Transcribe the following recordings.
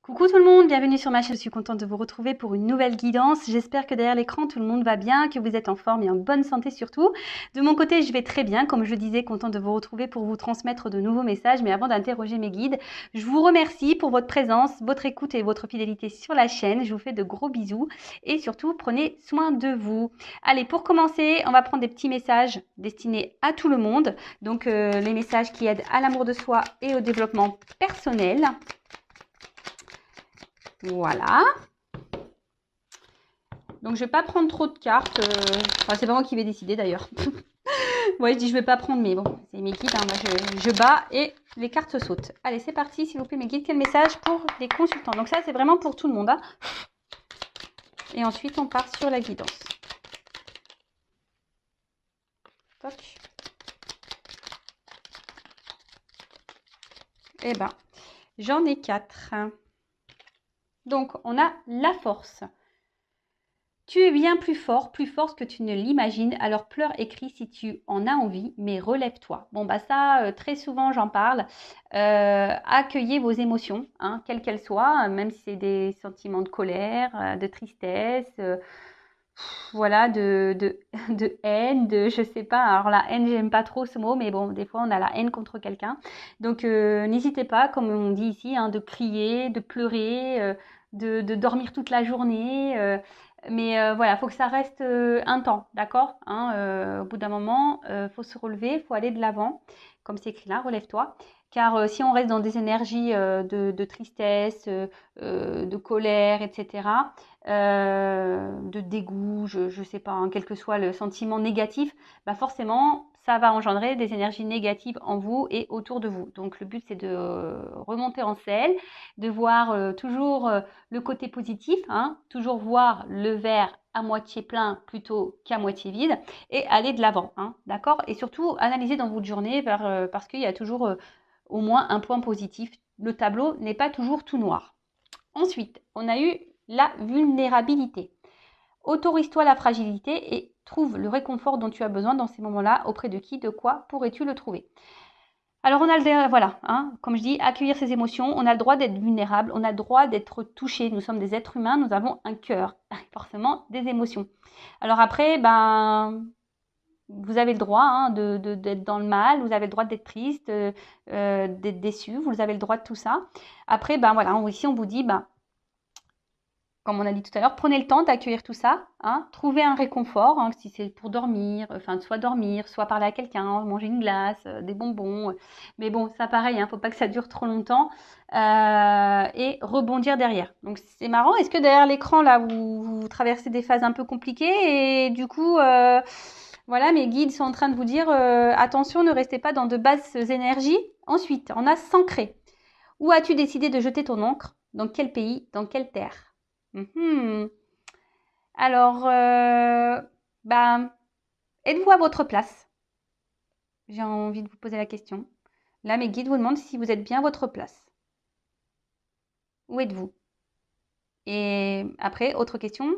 Coucou tout le monde, bienvenue sur ma chaîne. Je suis contente de vous retrouver pour une nouvelle guidance. J'espère que derrière l'écran, tout le monde va bien, que vous êtes en forme et en bonne santé surtout. De mon côté, je vais très bien. Comme je disais, contente de vous retrouver pour vous transmettre de nouveaux messages. Mais avant d'interroger mes guides, je vous remercie pour votre présence, votre écoute et votre fidélité sur la chaîne. Je vous fais de gros bisous et surtout, prenez soin de vous. Allez, pour commencer, on va prendre des petits messages destinés à tout le monde. Donc, les messages qui aident à l'amour de soi et au développement personnel. Voilà. Donc, je vais pas prendre trop de cartes. Enfin, c'est pas moi qui vais décider d'ailleurs. Ouais, je dis je vais pas prendre, mais bon, c'est mes guides. Hein. Moi, je bats et les cartes sautent. Allez, c'est parti, s'il vous plaît, mes guides. Quel message pour les consultants? Donc ça, c'est vraiment pour tout le monde. Hein. Et ensuite, on part sur la guidance. Toc. Eh ben, j'en ai 4. Donc, on a la force. Tu es bien plus forte que tu ne l'imagines, alors pleure et crie si tu en as envie, mais relève-toi. Bon, bah ça, très souvent, j'en parle. Accueillez vos émotions, hein, quelles qu'elles soient, même si c'est des sentiments de colère, de tristesse, voilà, de haine, je sais pas. Alors la haine, j'aime pas trop ce mot, mais bon, des fois, on a la haine contre quelqu'un. Donc, n'hésitez pas, comme on dit ici, hein, de crier, de pleurer, de dormir toute la journée. Mais voilà, il faut que ça reste un temps, d'accord, hein, au bout d'un moment, faut se relever, il faut aller de l'avant, comme c'est écrit là, relève-toi. Car si on reste dans des énergies de tristesse, de colère, etc., de dégoût, je ne sais pas, hein, quel que soit le sentiment négatif, bah forcément, ça va engendrer des énergies négatives en vous et autour de vous. Donc le but, c'est de remonter en selle, de voir toujours le côté positif, hein, toujours voir le verre à moitié plein plutôt qu'à moitié vide et aller de l'avant, hein, d'accord? Et surtout, analyser dans votre journée parce qu'il y a toujours au moins un point positif. Le tableau n'est pas toujours tout noir. Ensuite, on a eu la vulnérabilité. Autorise-toi la fragilité et trouve le réconfort dont tu as besoin dans ces moments-là. Auprès de qui, de quoi pourrais-tu le trouver? Alors on a le voilà, hein, comme je dis, accueillir ses émotions, on a le droit d'être vulnérable, on a le droit d'être touché. Nous sommes des êtres humains, nous avons un cœur, forcément des émotions. Alors après, ben vous avez le droit hein, d'être dans le mal, vous avez le droit d'être triste, d'être déçu, vous avez le droit de tout ça. Après, ben voilà, ici on vous dit, ben comme on a dit tout à l'heure, prenez le temps d'accueillir tout ça, hein, trouvez un réconfort, hein, si c'est pour dormir, enfin soit dormir, soit parler à quelqu'un, manger une glace, des bonbons. Mais bon, ça pareil, hein, faut pas que ça dure trop longtemps et rebondir derrière. Donc c'est marrant. Est-ce que derrière l'écran là, vous traversez des phases un peu compliquées et du coup, voilà, mes guides sont en train de vous dire attention, ne restez pas dans de basses énergies. Ensuite, on a s'ancrer. Où as-tu décidé de jeter ton encre? Dans quel pays? Dans quelle terre? Alors, ben, êtes-vous à votre place? J'ai envie de vous poser la question. Là, mes guides vous demandent si vous êtes bien à votre place. Où êtes-vous? Et après, autre question.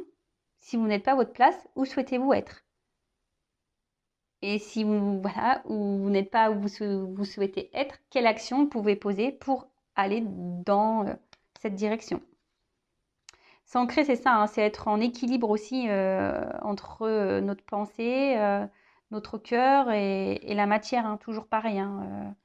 Si vous n'êtes pas à votre place, où souhaitez-vous être? Et si vous, voilà, où vous n'êtes pas où vous souhaitez être, quelle action vous pouvez poser pour aller dans cette direction? S'ancrer, c'est ça, hein, c'est être en équilibre aussi entre notre pensée, notre cœur et la matière, hein, toujours pareil. Hein.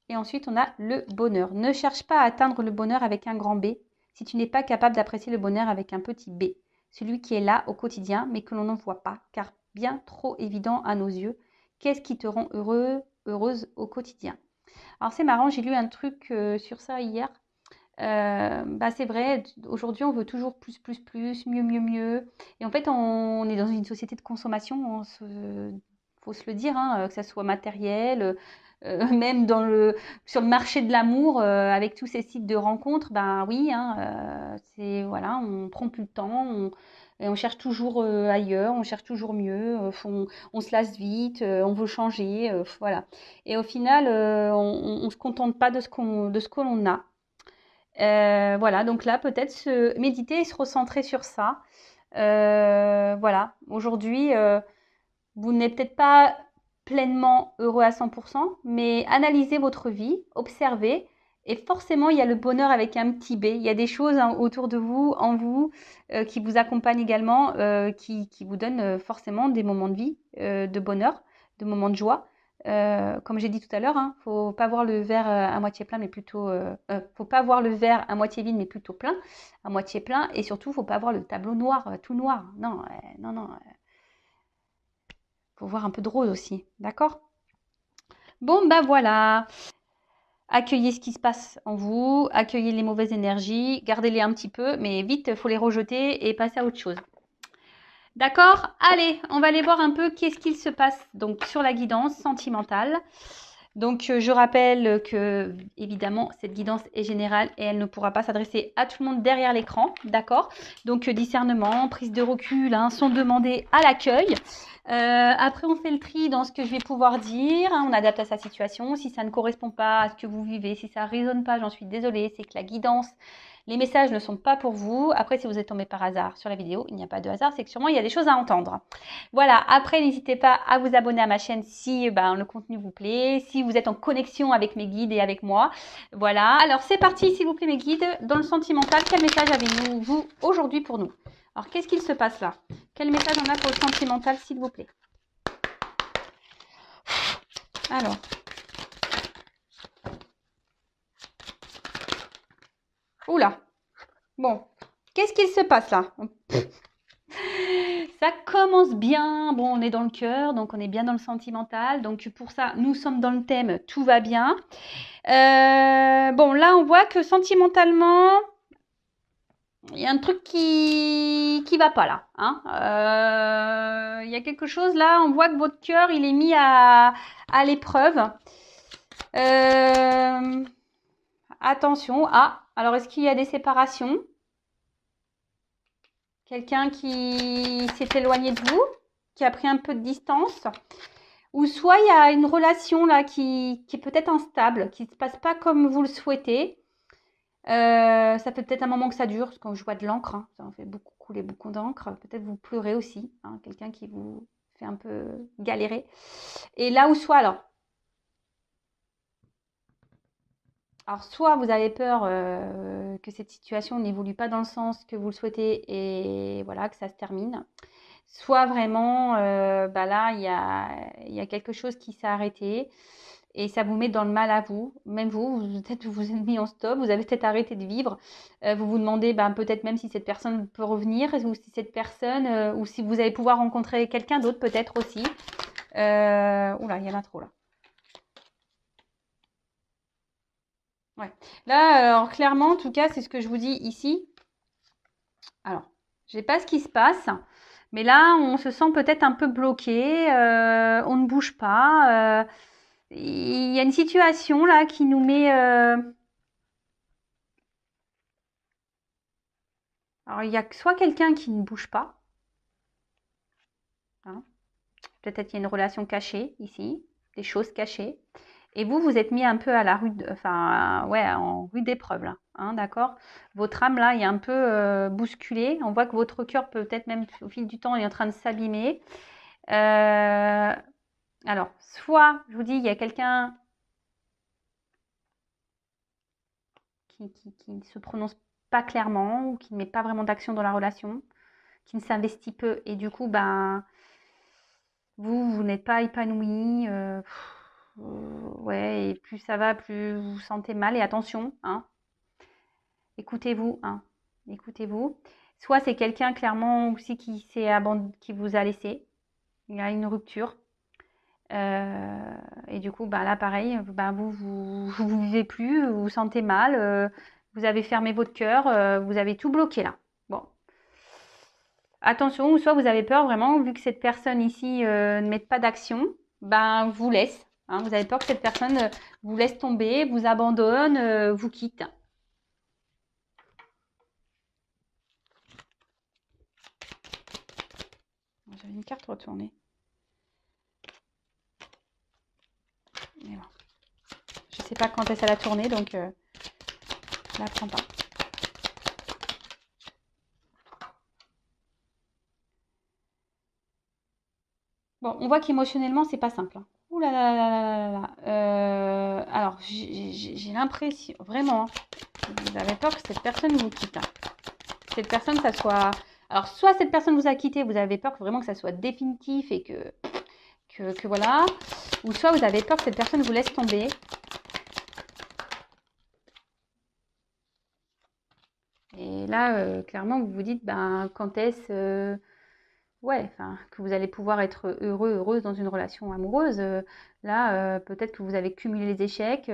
Et ensuite, on a le bonheur. Ne cherche pas à atteindre le bonheur avec un grand B si tu n'es pas capable d'apprécier le bonheur avec un petit b. Celui qui est là au quotidien, mais que l'on n'en voit pas, car bien trop évident à nos yeux. Qu'est-ce qui te rend heureux, heureuse au quotidien? Alors c'est marrant, j'ai lu un truc sur ça hier. Bah c'est vrai, aujourd'hui on veut toujours plus, mieux, mieux, mieux. Et en fait, on est dans une société de consommation, faut se le dire, hein, que ça soit matériel, même sur le marché de l'amour, avec tous ces sites de rencontres, ben oui, hein, c'est voilà, on prend plus le temps, et on cherche toujours ailleurs, on cherche toujours mieux, on se lasse vite, on veut changer, voilà. Et au final, on se contente pas de ce que l'on a. Voilà, donc là, peut-être se méditer et se recentrer sur ça. Voilà, aujourd'hui, vous n'êtes peut-être pas pleinement heureux à 100%, mais analysez votre vie, observez Et forcément, il y a le bonheur avec un petit B. Il y a des choses autour de vous, en vous, qui vous accompagnent également, qui vous donnent forcément des moments de vie, de bonheur, de moments de joie. Comme j'ai dit tout à l'heure, hein, faut pas voir le verre à moitié plein, mais plutôt, faut pas voir le verre à moitié vide, mais plutôt plein, à moitié plein. Et surtout, faut pas voir le tableau noir, tout noir. Non, non, non. Faut voir un peu de rose aussi, d'accord? Bon, bah voilà. Accueillez ce qui se passe en vous, accueillez les mauvaises énergies, gardez-les un petit peu, mais vite, il faut les rejeter et passer à autre chose. D'accord? Allez, on va aller voir un peu qu'est-ce qu'il se passe donc sur la guidance sentimentale. Donc, je rappelle que, évidemment, cette guidance est générale et elle ne pourra pas s'adresser à tout le monde derrière l'écran, d'accord? Donc, discernement, prise de recul, hein, sont demandés à l'accueil. Après, on fait le tri dans ce que je vais pouvoir dire, hein, on adapte à sa situation. Si ça ne correspond pas à ce que vous vivez, si ça ne résonne pas, j'en suis désolée, c'est que la guidance, les messages ne sont pas pour vous. Après, si vous êtes tombé par hasard sur la vidéo, il n'y a pas de hasard, c'est que sûrement il y a des choses à entendre. Voilà, après, n'hésitez pas à vous abonner à ma chaîne si le contenu vous plaît, si vous êtes en connexion avec mes guides et avec moi. Voilà, alors c'est parti, s'il vous plaît, mes guides. Dans le sentimental, quel message avez-vous aujourd'hui pour nous? Alors, qu'est-ce qu'il se passe là? Quel message on a pour le sentimental, s'il vous plaît? Alors. Oula. Bon. Qu'est-ce qu'il se passe là? Ça commence bien. Bon, on est dans le cœur, donc on est bien dans le sentimental. Donc pour ça, nous sommes dans le thème tout va bien. Bon, là, on voit que sentimentalement, il y a un truc qui va pas là. Hein. Il y a quelque chose là, on voit que votre cœur, il est mis à l'épreuve. Attention. Ah, alors est-ce qu'il y a des séparations? Quelqu'un qui s'est éloigné de vous, qui a pris un peu de distance? Ou soit il y a une relation là qui est peut-être instable, qui ne se passe pas comme vous le souhaitez. Ça fait peut-être un moment que ça dure, parce que quand je vois de l'encre, hein, ça en fait beaucoup couler beaucoup d'encre. Peut-être vous pleurez aussi, hein, quelqu'un qui vous fait un peu galérer. Et là où soit alors soit vous avez peur que cette situation n'évolue pas dans le sens que vous le souhaitez et voilà que ça se termine. Soit vraiment, là il y a quelque chose qui s'est arrêté et ça vous met dans le mal à vous. Même vous peut-être vous êtes mis en stop, vous avez peut-être arrêté de vivre. Vous vous demandez peut-être même si cette personne peut revenir ou si cette personne ou si vous allez pouvoir rencontrer quelqu'un d'autre peut-être aussi. Oula, il y en a trop là. Ouais. Là, alors clairement, en tout cas, c'est ce que je vous dis ici. Alors, je sais pas ce qui se passe, mais là, on se sent peut-être un peu bloqué, on ne bouge pas. Il y a une situation là qui nous met. Alors, il y a soit quelqu'un qui ne bouge pas, hein. Peut-être qu'il y a une relation cachée ici, des choses cachées. Et vous êtes mis un peu à la rude, enfin, ouais, en rude épreuve là, hein, d'accord? Votre âme là est un peu bousculée. On voit que votre cœur peut-être même au fil du temps est en train de s'abîmer. Alors, soit, je vous dis, il y a quelqu'un qui ne se prononce pas clairement ou qui ne met pas vraiment d'action dans la relation, qui ne s'investit peu et du coup, vous n'êtes pas épanoui. Ouais, et plus ça va, plus vous vous sentez mal. Et attention, hein, écoutez-vous, hein, écoutez-vous. Soit c'est quelqu'un clairement aussi qui vous a laissé. Il y a une rupture. Et du coup, là, pareil, vous vivez plus, vous vous sentez mal, vous avez fermé votre cœur, vous avez tout bloqué là. Bon, attention, ou soit vous avez peur vraiment, vu que cette personne ici ne met pas d'action, vous laisse. Hein, vous avez peur que cette personne vous laisse tomber, vous abandonne, vous quitte. J'avais une carte retournée. Mais bon. Je ne sais pas quand est-ce qu'elle a tourné, donc je ne la prends pas. Bon, on voit qu'émotionnellement, c'est pas simple. Hein. Ouh là là là là là là. alors, j'ai l'impression, vraiment, vous avez peur que cette personne vous quitte. Cette personne, ça soit... Alors, soit cette personne vous a quitté, vous avez peur que vraiment que ça soit définitif et que voilà. Ou soit vous avez peur que cette personne vous laisse tomber. Et là, clairement, vous vous dites, ben, quand est-ce... ouais, enfin, que vous allez pouvoir être heureux, heureuse dans une relation amoureuse. Là, peut-être que vous avez cumulé les échecs.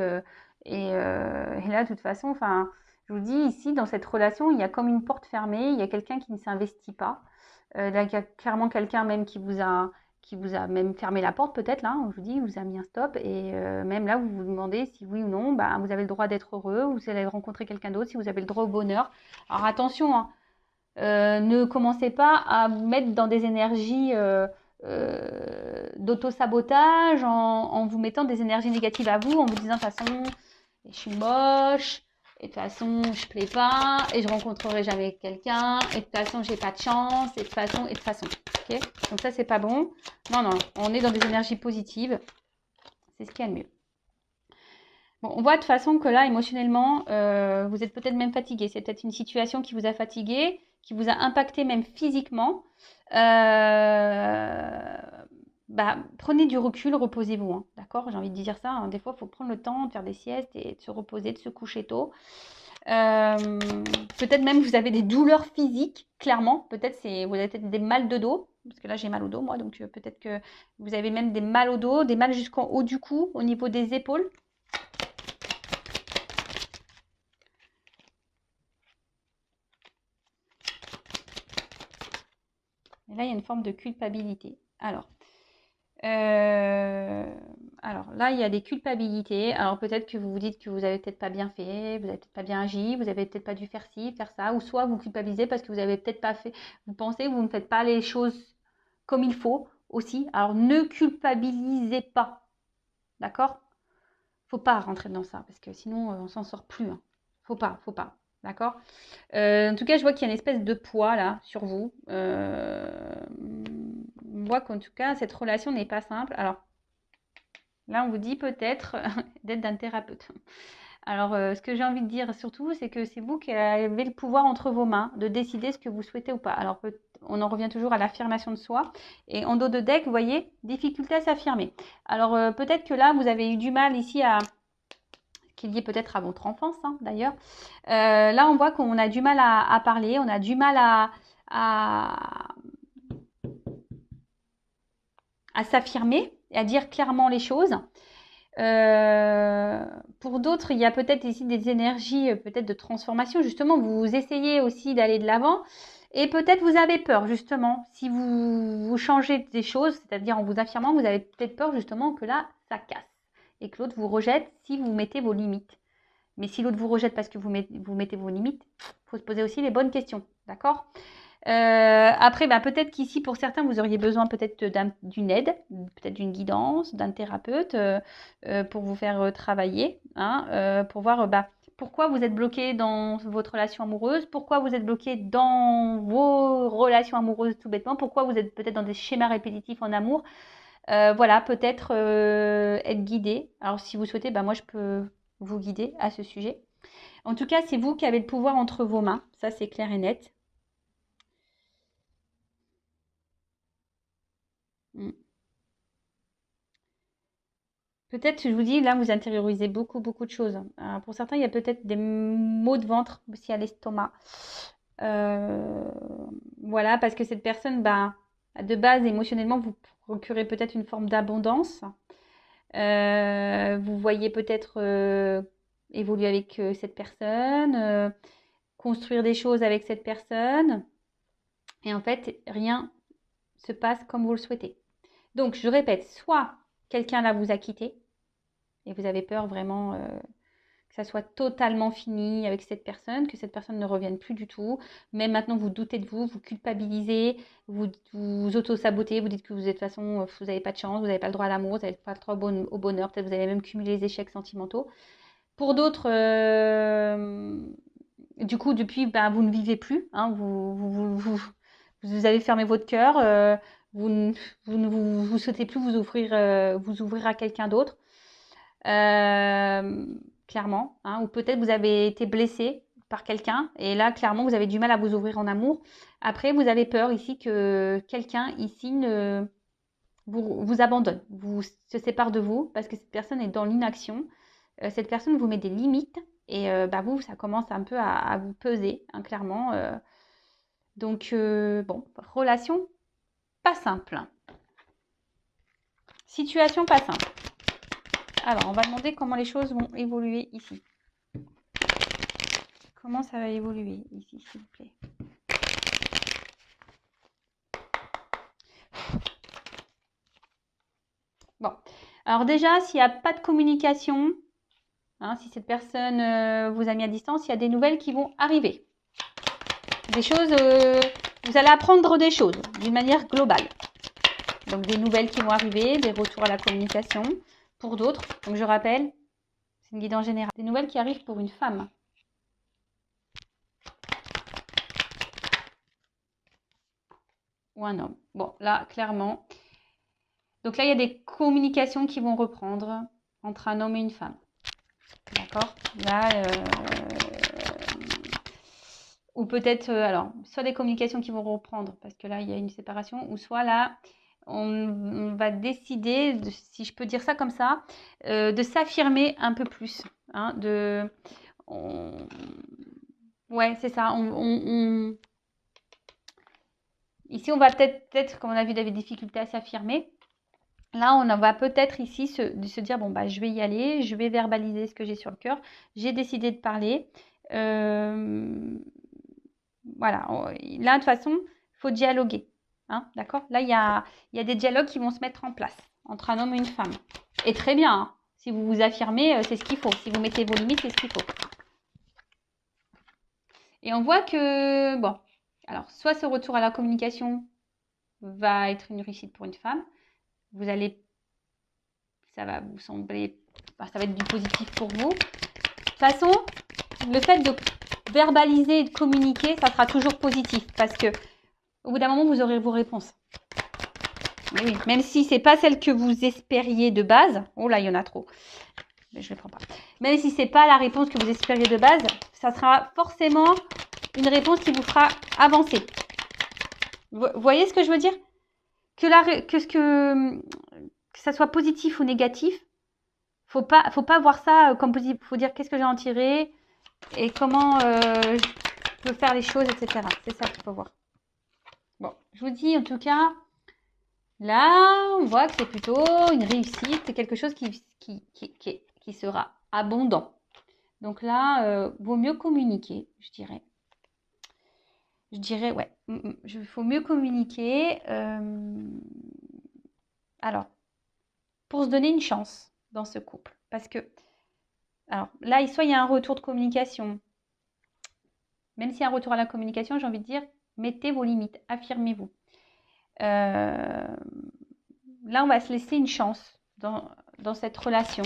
Et là, de toute façon, enfin, je vous dis, ici, dans cette relation, il y a comme une porte fermée. Il y a quelqu'un qui ne s'investit pas. Là, il y a clairement quelqu'un même qui vous a même fermé la porte, peut-être, là, je vous dis, vous a mis un stop. Et même là, vous vous demandez si oui ou non, bah, vous avez le droit d'être heureux, vous allez rencontrer quelqu'un d'autre, si vous avez le droit au bonheur. Alors attention, hein, ne commencez pas à vous mettre dans des énergies d'auto-sabotage en vous mettant des énergies négatives à vous, en vous disant de toute façon, je suis moche, et de toute façon, je plais pas, et je rencontrerai jamais quelqu'un, et de toute façon, j'ai pas de chance, et de toute façon, et de toute façon. Okay, donc ça, c'est pas bon. Non, non, on est dans des énergies positives. C'est ce qu'il y a de mieux. Bon, on voit de toute façon que là, émotionnellement, vous êtes peut-être même fatigué. C'est peut-être une situation qui vous a fatigué, qui vous a impacté même physiquement. Bah, prenez du recul, reposez-vous. Hein, d'accord? J'ai envie de dire ça. Hein, des fois, il faut prendre le temps de faire des siestes et de se reposer, de se coucher tôt. Peut-être même vous avez des douleurs physiques, clairement. Peut-être vous avez peut-être des mal de dos. Parce que là, j'ai mal au dos, moi. Donc, peut-être que vous avez même des mal au dos, des mal jusqu'en haut du cou, au niveau des épaules. Et là, il y a une forme de culpabilité. Alors là, il y a des culpabilités. Alors peut-être que vous vous dites que vous avez peut-être pas bien fait, vous avez peut-être pas bien agi, vous avez peut-être pas dû faire ci, faire ça, ou soit vous culpabilisez parce que vous avez peut-être pas fait, vous pensez que vous ne faites pas les choses comme il faut aussi. Alors ne culpabilisez pas, d'accord? Faut pas rentrer dans ça parce que sinon on s'en sort plus. Hein. Faut pas, d'accord? En tout cas, je vois qu'il y a une espèce de poids là sur vous. On voit qu'en tout cas, cette relation n'est pas simple. Alors là, on vous dit peut-être d'être d'un thérapeute. Alors, ce que j'ai envie de dire surtout, c'est que c'est vous qui avez le pouvoir entre vos mains de décider ce que vous souhaitez ou pas. Alors, on en revient toujours à l'affirmation de soi. Et en dos de deck, vous voyez, difficulté à s'affirmer. Alors, peut-être que là, vous avez eu du mal ici à qu'il y ait peut-être à votre enfance, hein, d'ailleurs. Là, on voit qu'on a du mal à parler, on a du mal à s'affirmer et à dire clairement les choses. Pour d'autres, il y a peut-être ici des énergies peut-être de transformation. Justement, vous essayez aussi d'aller de l'avant. Et peut-être vous avez peur, justement, si vous changez des choses, c'est-à-dire en vous affirmant, vous avez peut-être peur, justement, que là, ça casse. Et que l'autre vous rejette si vous mettez vos limites. Mais si l'autre vous rejette parce que vous mettez vos limites, il faut se poser aussi les bonnes questions. D'accord? Après, bah, peut-être qu'ici, pour certains, vous auriez besoin peut-être d'une aide, peut-être d'une guidance, d'un thérapeute pour vous faire travailler, hein, pour voir bah, pourquoi vous êtes bloqué dans votre relation amoureuse, pourquoi vous êtes bloqué dans vos relations amoureuses tout bêtement, pourquoi vous êtes peut-être dans des schémas répétitifs en amour. Voilà, peut-être être guidé. Alors, si vous souhaitez, bah, moi, je peux vous guider à ce sujet. En tout cas, c'est vous qui avez le pouvoir entre vos mains. Ça, c'est clair et net. Mm. Peut-être, je vous dis, là, vous intériorisez beaucoup, beaucoup de choses. Pour certains, il y a peut-être des maux de ventre aussi à l'estomac. Euh, voilà, parce que cette personne, bah, de base, émotionnellement, vous procurez peut-être une forme d'abondance. Vous voyez peut-être évoluer avec cette personne, construire des choses avec cette personne. Et en fait, rien se passe comme vous le souhaitez. Donc, je répète, soit quelqu'un là vous a quitté et vous avez peur vraiment que ça soit totalement fini avec cette personne, que cette personne ne revienne plus du tout. Même maintenant, vous doutez de vous, vous culpabilisez, vous auto-sabotez, vous dites que vous êtes de toute façon, vous n'avez pas de chance, vous n'avez pas le droit à l'amour, vous n'avez pas le droit au bonheur, peut-être vous avez même cumulé les échecs sentimentaux. Pour d'autres, du coup, depuis, ben, vous ne vivez plus, hein, vous avez fermé votre cœur, vous ne souhaitez plus vous ouvrir à quelqu'un d'autre. clairement, hein, ou peut-être vous avez été blessé par quelqu'un et là, clairement, vous avez du mal à vous ouvrir en amour. Après, vous avez peur ici que quelqu'un ici vous abandonne, se sépare de vous parce que cette personne est dans l'inaction. Cette personne vous met des limites et vous, ça commence un peu à vous peser, hein, clairement. Donc, bon, relation pas simple. Situation pas simple. Alors, on va demander comment les choses vont évoluer ici. Comment ça va évoluer ici, s'il vous plaît? Bon. Alors déjà, s'il n'y a pas de communication, hein, si cette personne vous a mis à distance, il y a des nouvelles qui vont arriver. Des choses, vous allez apprendre des choses d'une manière globale. Donc, des nouvelles qui vont arriver, des retours à la communication. Pour d'autres, donc je rappelle, c'est une guidance générale. Des nouvelles qui arrivent pour une femme. Ou un homme. Bon, là, clairement. Donc là, il y a des communications qui vont reprendre entre un homme et une femme. D'accord? Là, ou peut-être, alors, soit des communications qui vont reprendre, parce que là, il y a une séparation, ou soit là, on va décider, si je peux dire ça comme ça, de s'affirmer un peu plus. Hein, ouais, c'est ça. Ici, on va peut-être, comme on a vu, des difficultés à s'affirmer. Là, on va peut-être ici se dire, bon, je vais y aller, je vais verbaliser ce que j'ai sur le cœur. J'ai décidé de parler. Voilà. Là, de toute façon, il faut dialoguer. Hein, d'accord? Là, il y a des dialogues qui vont se mettre en place entre un homme et une femme. Et très bien. Hein, si vous vous affirmez, c'est ce qu'il faut. Si vous mettez vos limites, c'est ce qu'il faut. Et on voit que, bon, alors, soit ce retour à la communication va être une réussite pour une femme. Ça va vous sembler, ça va être du positif pour vous. De toute façon, le fait de verbaliser et de communiquer, ça sera toujours positif parce que au bout d'un moment, vous aurez vos réponses. Mais oui, même si c'est pas celle que vous espériez de base. Oh là, il y en a trop. Mais je ne les prends pas. Même si c'est pas la réponse que vous espériez de base, ça sera forcément une réponse qui vous fera avancer. Vous voyez ce que je veux dire? Que ça soit positif ou négatif, faut pas voir ça comme positif. Faut dire qu'est-ce que j'ai en tiré et comment je peux faire les choses, etc. C'est ça qu'il faut voir. Bon, je vous dis en tout cas, là, on voit que c'est plutôt une réussite, c'est quelque chose qui sera abondant. Donc là, vaut mieux communiquer, je dirais. Ouais, il faut mieux communiquer. Alors, pour se donner une chance dans ce couple. Parce que, alors là, soit il y a un retour de communication. Même s'il y a un retour à la communication, j'ai envie de dire, mettez vos limites, affirmez-vous. Là, on va se laisser une chance dans cette relation.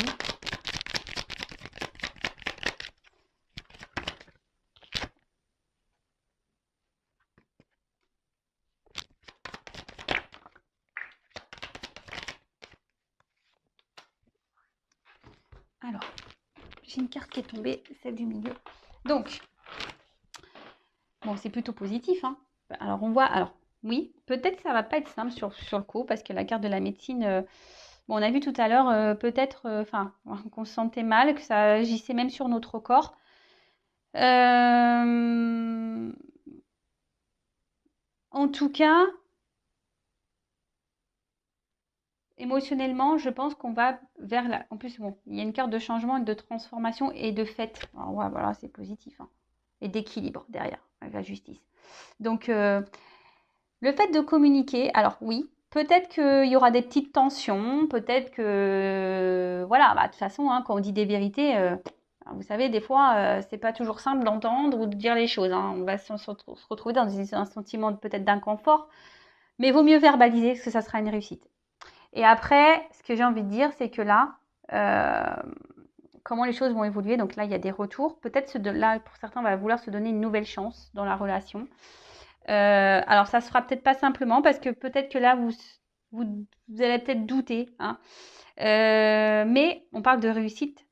Alors, j'ai une carte qui est tombée, celle du milieu. Donc, bon, c'est plutôt positif. Hein. Alors, on voit... Alors, oui, peut-être que ça va pas être simple sur le coup, parce que la carte de la médecine... bon, on a vu tout à l'heure, peut-être... qu'on se sentait mal, que ça agissait même sur notre corps. En tout cas... Émotionnellement, je pense qu'on va vers la... En plus, bon, il y a une carte de changement, de transformation et de fête. Alors, ouais, voilà, c'est positif. Hein. Et d'équilibre derrière, avec la justice. Donc, le fait de communiquer, alors oui, peut-être qu'il y aura des petites tensions, peut-être que... Voilà, de toute façon, hein, quand on dit des vérités, vous savez, des fois, c'est pas toujours simple d'entendre ou de dire les choses. Hein. On va se retrouver dans un sentiment peut-être d'inconfort. Mais il vaut mieux verbaliser parce que ça sera une réussite. Et après, ce que j'ai envie de dire, c'est que là, comment les choses vont évoluer. Donc là, il y a des retours. Peut-être là, pour certains, on va vouloir se donner une nouvelle chance dans la relation. Alors, ça se fera peut-être pas simplement parce que peut-être que là, vous allez peut-être douter, hein. Mais on parle de réussite.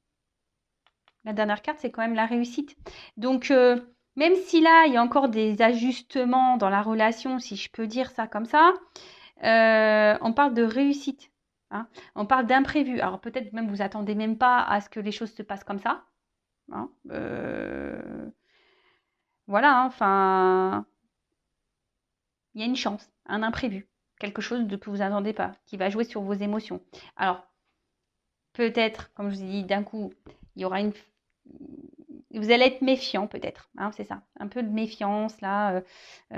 La dernière carte, c'est quand même la réussite. Donc, même si là, il y a encore des ajustements dans la relation, si je peux dire ça comme ça, on parle de réussite, hein. On parle d'imprévu. Alors, peut-être même vous attendez même pas à ce que les choses se passent comme ça, hein. Voilà, hein, enfin, il y a une chance, un imprévu, quelque chose que vous n'attendez pas, qui va jouer sur vos émotions. Alors, peut-être, comme je vous ai dit, d'un coup, il y aura une... Vous allez être méfiant peut-être, hein, c'est ça, un peu de méfiance là. Vous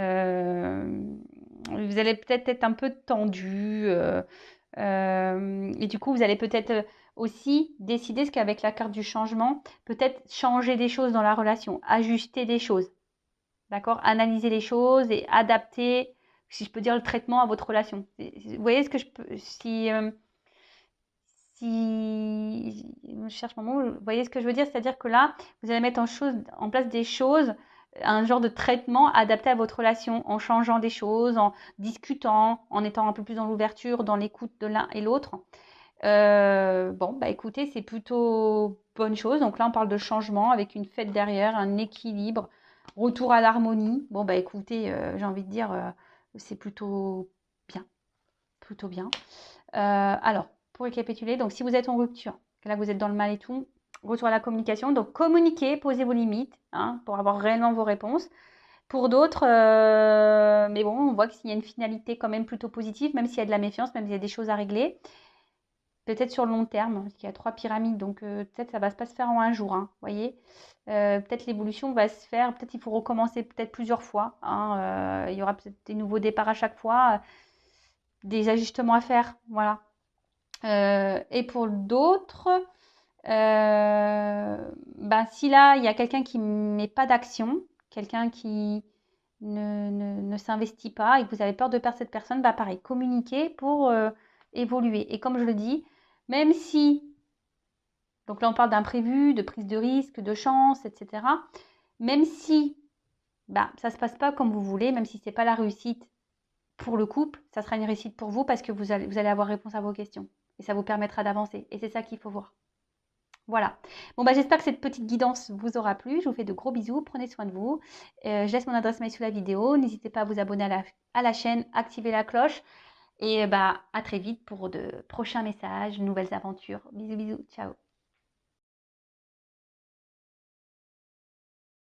allez peut-être être un peu tendu. Et du coup, vous allez peut-être aussi décider ce qu'avec la carte du changement, peut-être changer des choses dans la relation, ajuster des choses. D'accord? Analyser les choses et adapter, si je peux dire, le traitement à votre relation. Vous voyez ce que je peux. Si je cherche mon mot, vous voyez ce que je veux dire? C'est-à-dire que là, vous allez mettre en place des choses, un genre de traitement adapté à votre relation, en changeant des choses, en discutant, en étant un peu plus dans l'ouverture, dans l'écoute de l'un et l'autre. Bon, bah écoutez, c'est plutôt bonne chose. Donc là, on parle de changement avec une fête derrière, un équilibre, retour à l'harmonie. Bon, bah écoutez, j'ai envie de dire, c'est plutôt bien. Plutôt bien. Alors, pour récapituler, donc si vous êtes en rupture, que là vous êtes dans le mal et tout, retour à la communication. Donc communiquez, posez vos limites, hein, pour avoir réellement vos réponses. Pour d'autres, mais bon, on voit qu'il y a une finalité quand même plutôt positive, même s'il y a de la méfiance, même s'il y a des choses à régler. Peut-être sur le long terme, parce qu'il y a 3 pyramides, donc peut-être ça va pas se faire en un jour, hein, voyez. Peut-être l'évolution va se faire, peut-être il faut recommencer peut-être plusieurs fois, hein, il y aura peut-être des nouveaux départs à chaque fois, des ajustements à faire, voilà. Et pour d'autres, ben, si là, il y a quelqu'un qui ne met pas d'action, quelqu'un qui ne s'investit pas et que vous avez peur de perdre cette personne, bah pareil, communiquez pour évoluer. Et comme je le dis, même si, donc là on parle d'imprévu, de prise de risque, de chance, etc. Même si bah, ça ne se passe pas comme vous voulez, même si ce n'est pas la réussite pour le couple, ça sera une réussite pour vous parce que vous allez avoir réponse à vos questions. Et ça vous permettra d'avancer. Et c'est ça qu'il faut voir. Voilà. Bon, bah, j'espère que cette petite guidance vous aura plu. Je vous fais de gros bisous. Prenez soin de vous. Je laisse mon adresse mail sous la vidéo. N'hésitez pas à vous abonner à la chaîne, activer la cloche. Et bah, à très vite pour de prochains messages, nouvelles aventures. Bisous, bisous. Ciao.